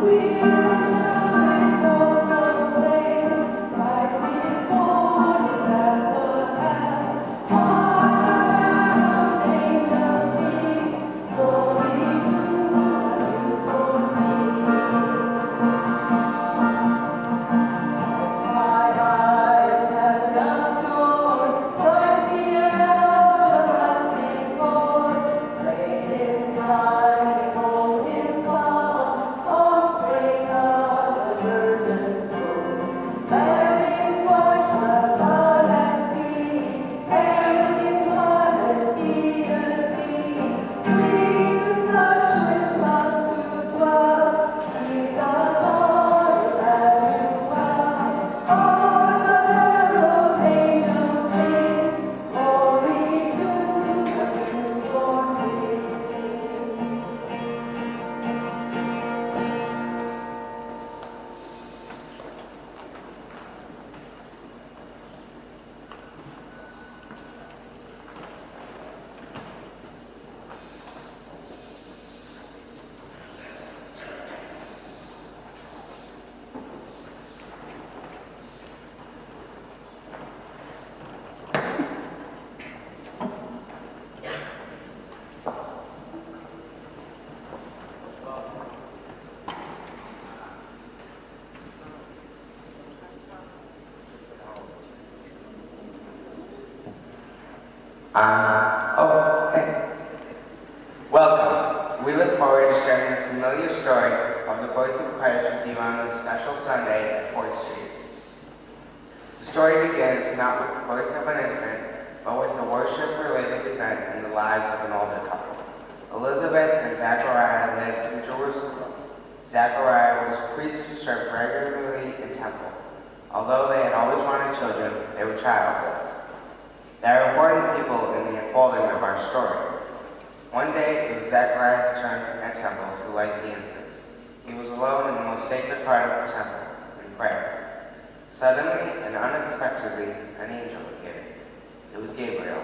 Hey. Welcome. We look forward to sharing the familiar story of the birth of Christ with you on this special Sunday at 4th Street. The story begins not with the birth of an infant, but with a worship-related event in the lives of an older couple. Elizabeth and Zechariah lived in Jerusalem. Zechariah was a priest who served regularly in temple. Although they had always wanted children, they were childless. There are important people in the unfolding of our story. One day, it was Zechariah's turn at temple to light the incense. He was alone in the most sacred part of the temple, in prayer. Suddenly and unexpectedly, an angel appeared. It was Gabriel.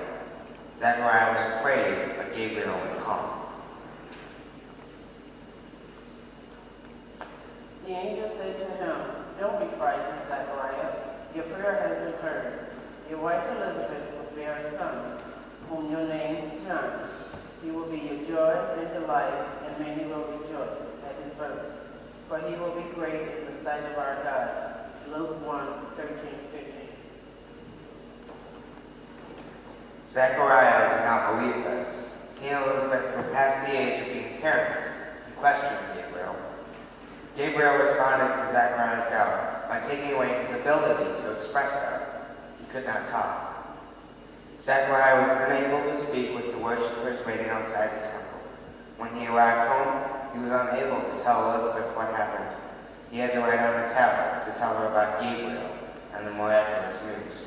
Zechariah was afraid, but Gabriel was calm. The angel said to him, "Don't be frightened, Zechariah. Your prayer has been heard. Your wife Elizabeth will bear a son, whom you'll name John. He will be your joy and delight, and many will rejoice at his birth. For he will be great in the sight of our God." Luke 1:13-15. Zechariah did not believe this. He and Elizabeth were past the age of being parents. He questioned Gabriel. Gabriel responded to Zechariah's doubt by taking away his ability to express doubt. He could not talk. Zechariah was unable to speak with the worshippers waiting outside the temple. When he arrived home, he was unable to tell Elizabeth what happened. He had to write on a tablet to tell her about Gabriel and the miraculous news.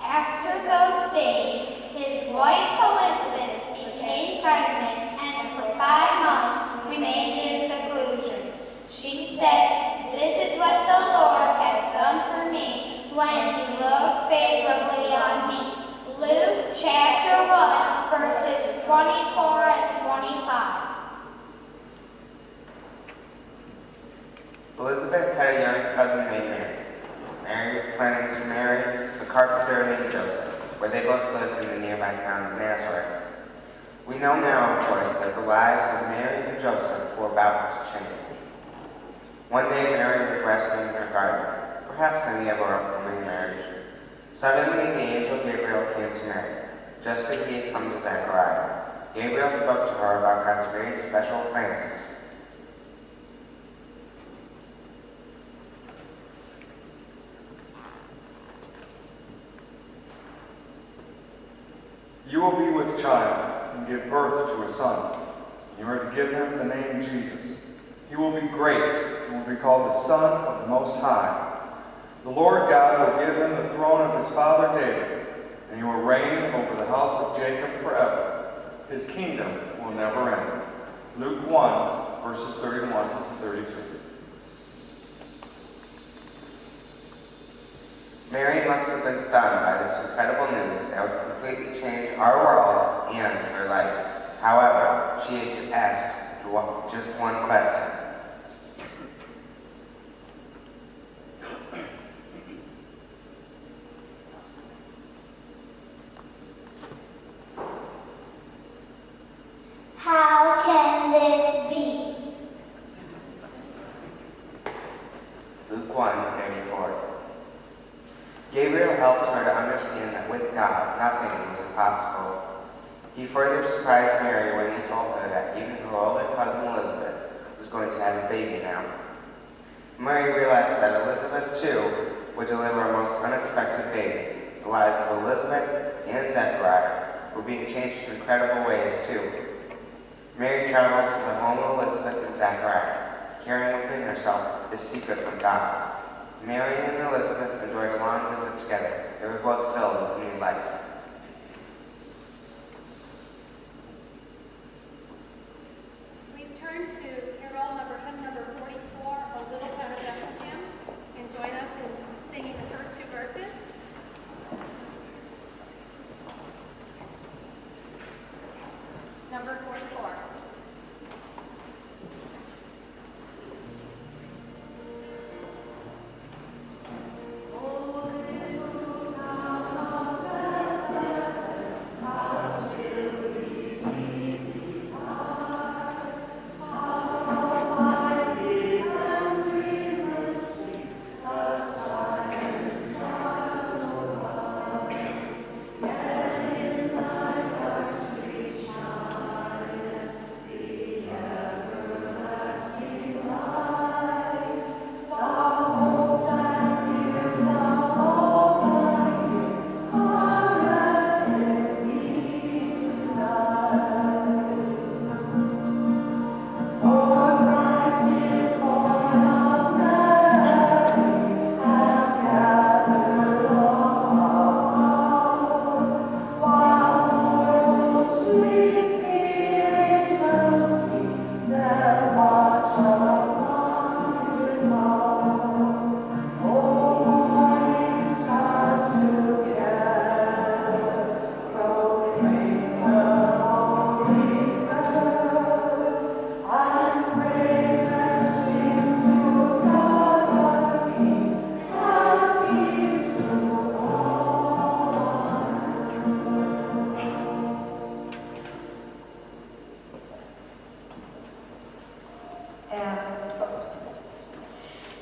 After those days, his wife Elizabeth became pregnant and for 5 months remained in seclusion. She said, "This is what the Lord has done for me when he looked favorably on me." Luke chapter 1, verses 24 and 25. Elizabeth had a young cousin named Mary. Mary was planning to marry a carpenter named Joseph, where they both lived in the nearby town of Nazareth. We know now, of course, that the lives of Mary and Joseph were about to change. One day, Mary was resting in her garden, perhaps thinking of her upcoming marriage. Suddenly, the angel Gabriel came to Mary, just as he had come to Zechariah. Gabriel spoke to her about God's very special plans. "You will be with child and give birth to a son. You are to give him the name Jesus. He will be great and will be called the Son of the Most High. The Lord God will give him the throne of his father David, and he will reign over the house of Jacob forever. His kingdom will never end." Luke 1, verses 31 and 32. Mary must have been stunned by this incredible news that would completely change our world and her life. However, she had asked just one question. How can this be? Luke 1:34. Gabriel helped her to understand that with God, nothing was impossible. He further surprised Mary when he told her that even her older cousin Elizabeth was going to have a baby now. Mary realized that Elizabeth, too, would deliver a most unexpected baby. The lives of Elizabeth and Zechariah were being changed in incredible ways, too. Mary traveled to the home of Elizabeth and Zechariah, carrying within herself this secret from God. Mary and Elizabeth enjoyed a long visit together. They were both filled with new life. Please turn to hymn number 44, O Little Town of Bethlehem, and join us in singing the first two verses. Number 44.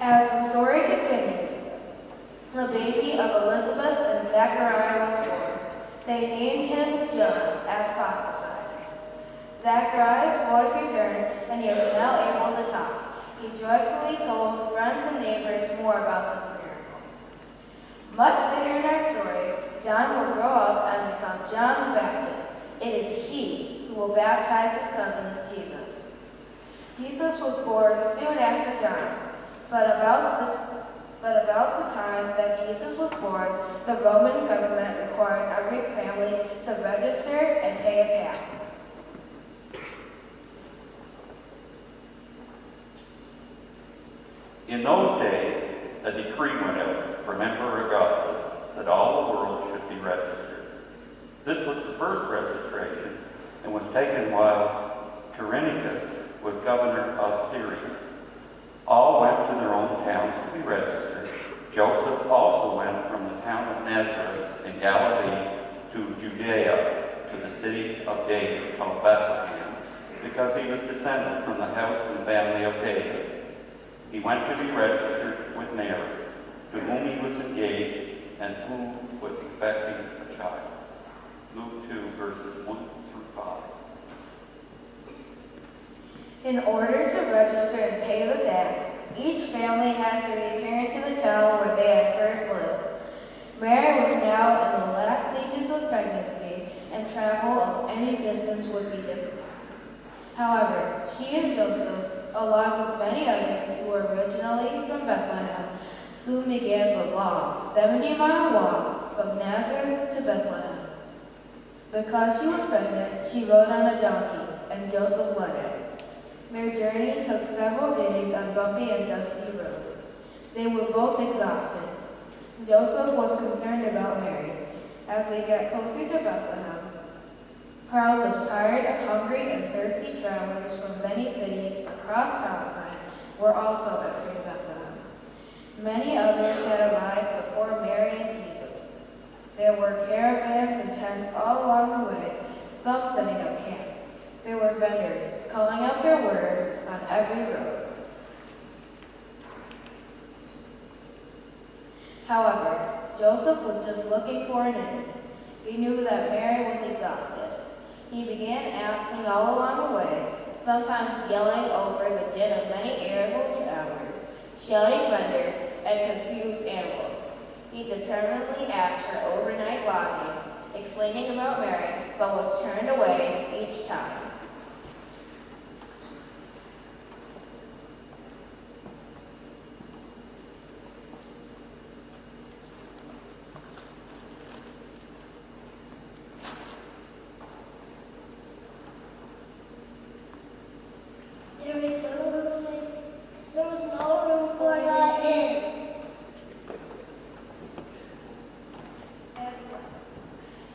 As the story continues, the baby of Elizabeth and Zechariah was born. They named him John, as prophesied. Zechariah's voice returned, and he was now able to talk. He joyfully told friends and neighbors more about this miracle. Much later in our story, John will grow up and become John the Baptist. It is he who will baptize his cousin, Jesus. Jesus was born soon after John. But about the time that Jesus was born, the Roman government required every family to register and pay a tax. In those days, a decree went out from Emperor Augustus that all the world should be registered. This was the first registration and was taken while Quirinius was governor of Syria. All went to their own towns to be registered. Joseph also went from the town of Nazareth in Galilee to Judea, to the city of David called Bethlehem, because he was descended from the house and family of David. He went to be registered with Mary, to whom he was engaged and who was expecting a child. Luke 2, verses 1 through 5. In order to register and pay the tax, each family had to return to the town where they had first lived. Mary was now in the last stages of pregnancy, and travel of any distance would be difficult. However, she and Joseph, along with many others who were originally from Bethlehem, soon began the long 70-mile walk from Nazareth to Bethlehem. Because she was pregnant, she rode on a donkey, and Joseph led her. Their journey took several days on bumpy and dusty roads. They were both exhausted. Joseph was concerned about Mary. As they got closer to Bethlehem, crowds of tired, hungry, and thirsty travelers from many cities across Palestine were also entering Bethlehem. Many others had arrived before Mary and Jesus. There were caravans and tents all along the way, some setting up camp. There were vendors calling out their wares on every road. However, Joseph was just looking for an inn. He knew that Mary was exhausted. He began asking all along the way, sometimes yelling over the din of many irritable travelers, shouting vendors, and confused animals. He determinedly asked for overnight lodging, explaining about Mary, but was turned away each time. There was no room for the inn.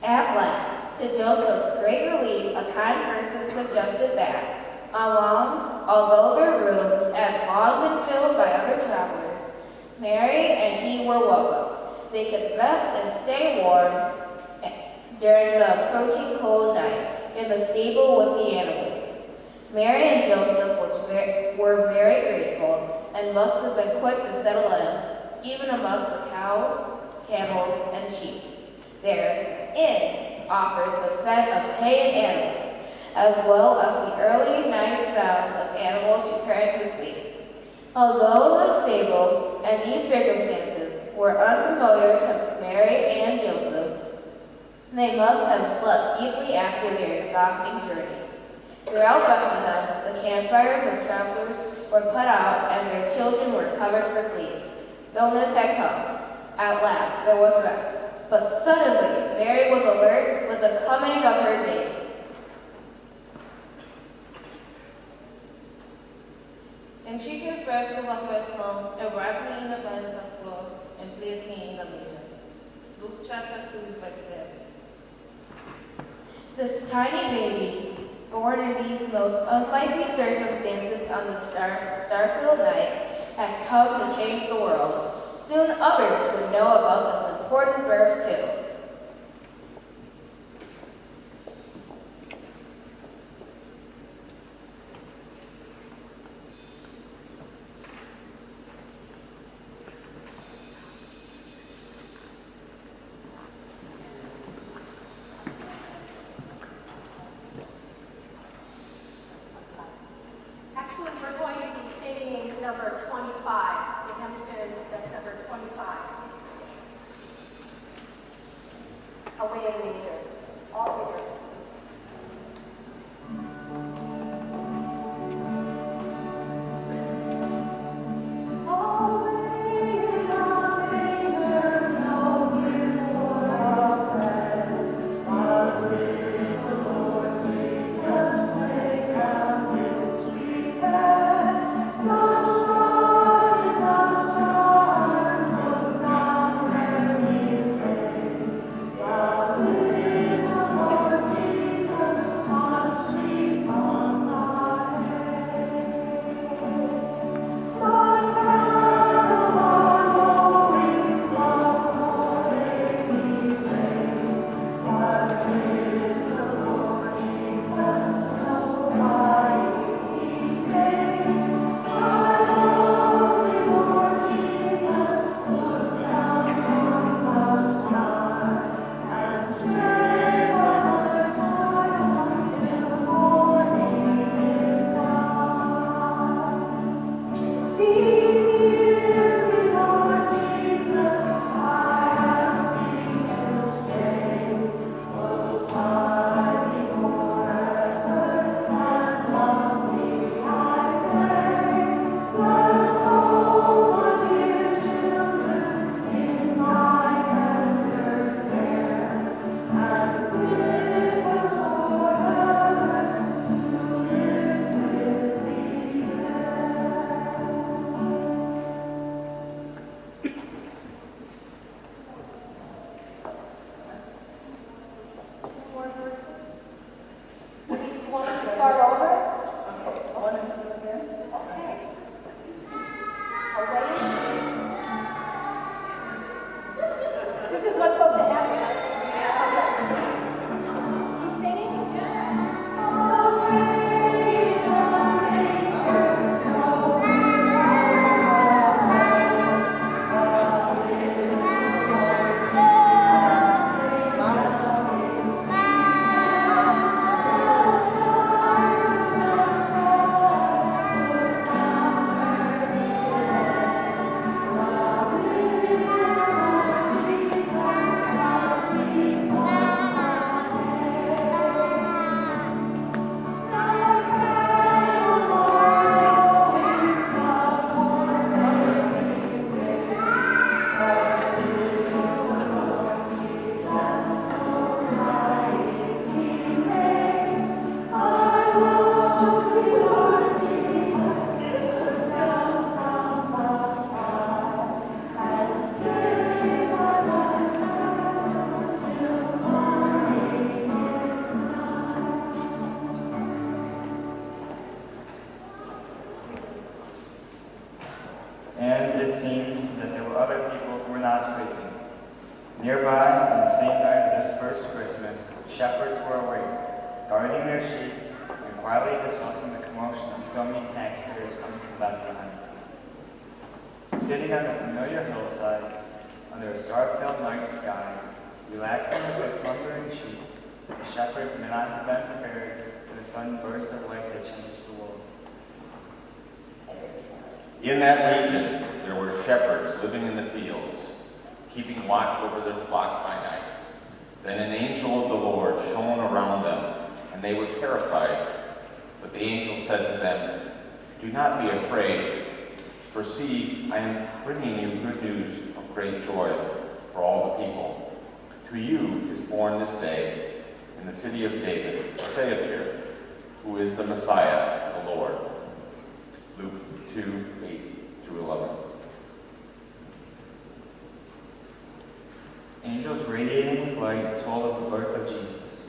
At last, to Joseph's great relief, a kind person suggested that, although their rooms had long been filled by other travelers, Mary and he were welcome. They could rest and stay warm during the approaching cold night in the stable with the animals. Mary and Joseph were very grateful and must have been quick to settle in, even amongst the cows, camels, and sheep. Their inn offered the scent of hay and animals, as well as the early night sounds of animals preparing to sleep. Although the stable and these circumstances were unfamiliar to Mary and Joseph, they must have slept deeply after their exhausting journey. Throughout Bethlehem, the campfires of travelers were put out and their children were covered for sleep. Stillness had come. At last, there was rest. But suddenly, Mary was alert with the coming of her baby. And she gave birth to her first son, and wrapped me in the bands of cloths, and placed me in the manger. Luke chapter 2, verse 7. This tiny baby, born in these most unlikely circumstances on the star-filled night, had come to change the world. Soon others would know about this important birth too. Actually, we're going to be singing number 25. The hymn tune that's number 25. Away in nature. All leaders. Hallelujah. Nearby, on the same night of this first Christmas, shepherds were awake, guarding their sheep and quietly discussing the commotion of so many taxpayers coming from Bethlehem. Sitting on the familiar hillside, under a star-filled night sky, relaxing with their slumbering sheep, the shepherds may not have been prepared for the sudden burst of light that changed the world. In that region, there were shepherds living in the fields, keeping watch over their flock by night. Then an angel of the Lord shone around them, and they were terrified. But the angel said to them, "Do not be afraid, for see, I am bringing you good news of great joy for all the people. To you is born this day, in the city of David, a Savior, who is the Messiah, the Lord." Luke 2:8-11. Angels radiating with light told of the birth of Jesus.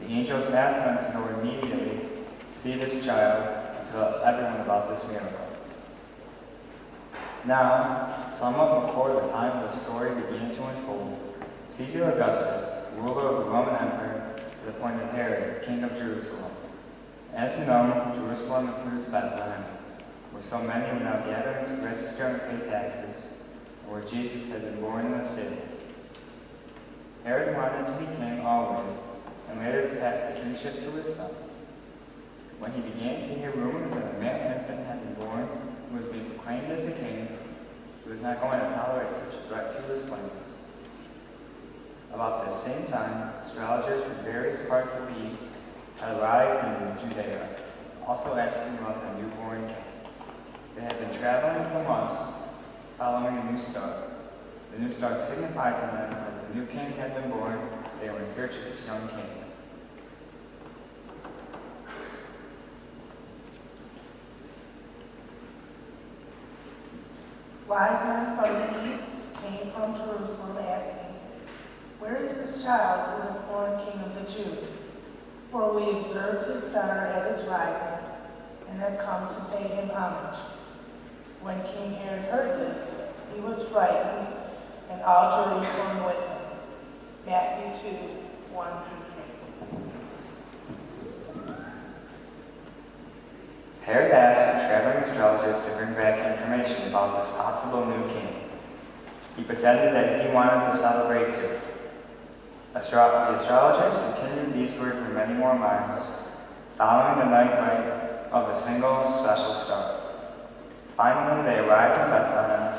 The angels asked them to go immediately to see this child and tell everyone about this miracle. Now, somewhat before the time of the story began to unfold, Caesar Augustus, ruler of the Roman Empire, had appointed Herod, king of Jerusalem. As you know, Jerusalem includes Bethlehem, where so many were now gathering to register and pay taxes, and where Jesus had been born in the city. Herod wanted to be king always, and later to pass the kingship to his son. When he began to hear rumors that a male infant had been born who was being proclaimed as a king, he was not going to tolerate such a threat to his plans. About the same time, astrologers from various parts of the east had arrived in Judea, also asking about the newborn king. They had been traveling for months, following a new star. The new star signified to them that the new king had been born. They were in search of this young king. Wise men from the east came from Jerusalem asking, "Where is this child who was born King of the Jews? For we observed his star at its rising and have come to pay him homage." When King Herod heard this, he was frightened, and all Jerusalem with him. Matthew 2:1-3. Herod asked the traveling astrologers to bring back information about this possible new king. He pretended that he wanted to celebrate too. The astrologers continued eastward for many more miles, following the night light of a single special star. Finally, they arrived in Bethlehem,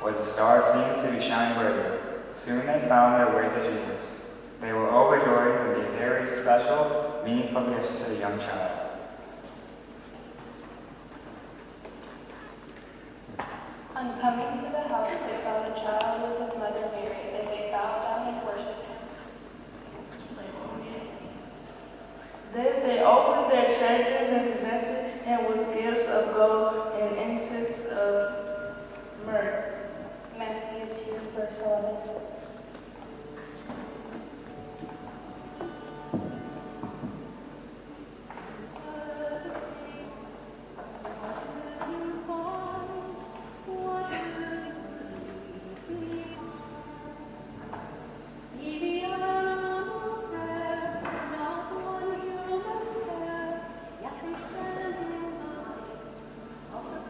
where the star seemed to be shining brighter. Soon they found their way to Jesus. They were overjoyed and gave very special, meaningful gifts to the young child. On coming to the house, they found a child with his mother Mary, and they bowed down and worshipped him. Then they opened their treasures and presented him with gifts of gold and incense of myrrh. Matthew 2:11.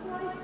Christ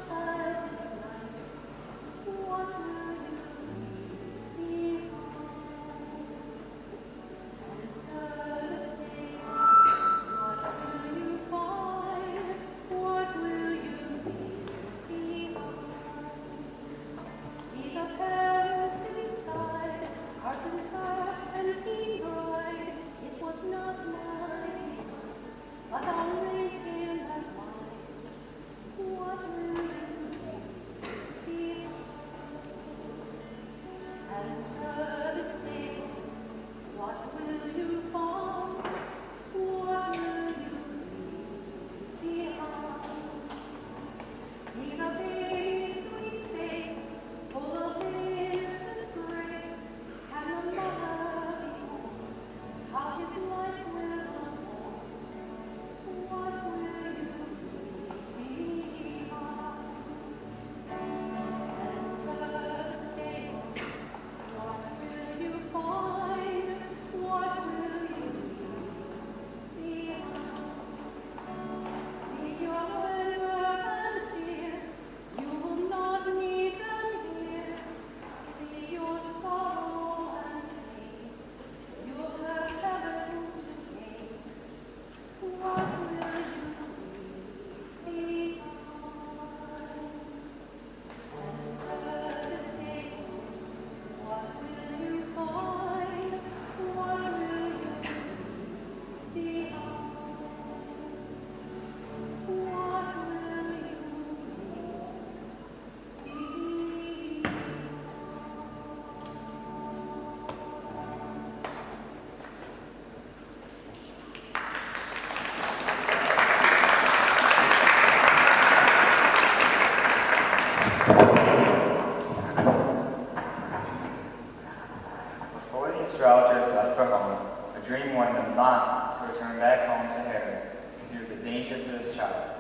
the astrologers left for home, a dream warned them not to return back home to Herod, because he was a danger to this child.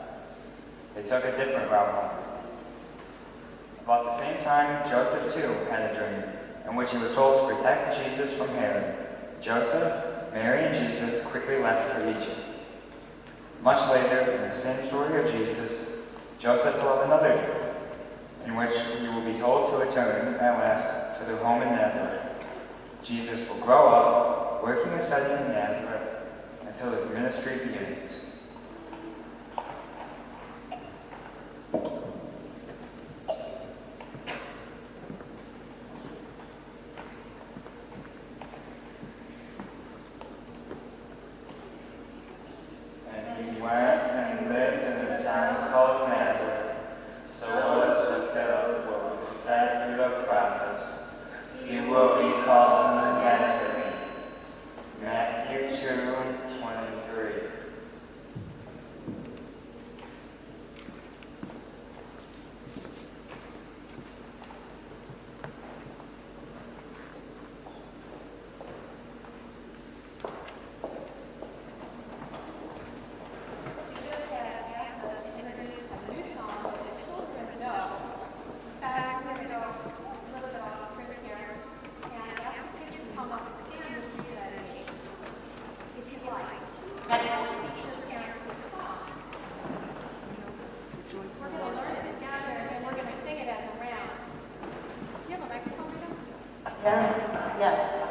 They took a different route home. About the same time, Joseph too had a dream, in which he was told to protect Jesus from Herod. Joseph, Mary, and Jesus quickly left for Egypt. Much later, in the same story of Jesus, Joseph will have another dream, in which he will be told to return at last to their home in Nazareth. Jesus will grow up, working and studying in Nazareth, until his ministry begins. And he went and lived in a town called Nazareth, so as to fulfill what was said through the prophets. He will be called the Nazarene. Matthew 2:23. She just had asked us to introduce a new song that the children know. In fact, we're going to go a little bit off script here and ask the kids to come up and stand with me today, if you'd like. And help teach your parents this song. We're going to learn it together and then we're going to sing it as a round. Do you have a microphone, Rita? Yes.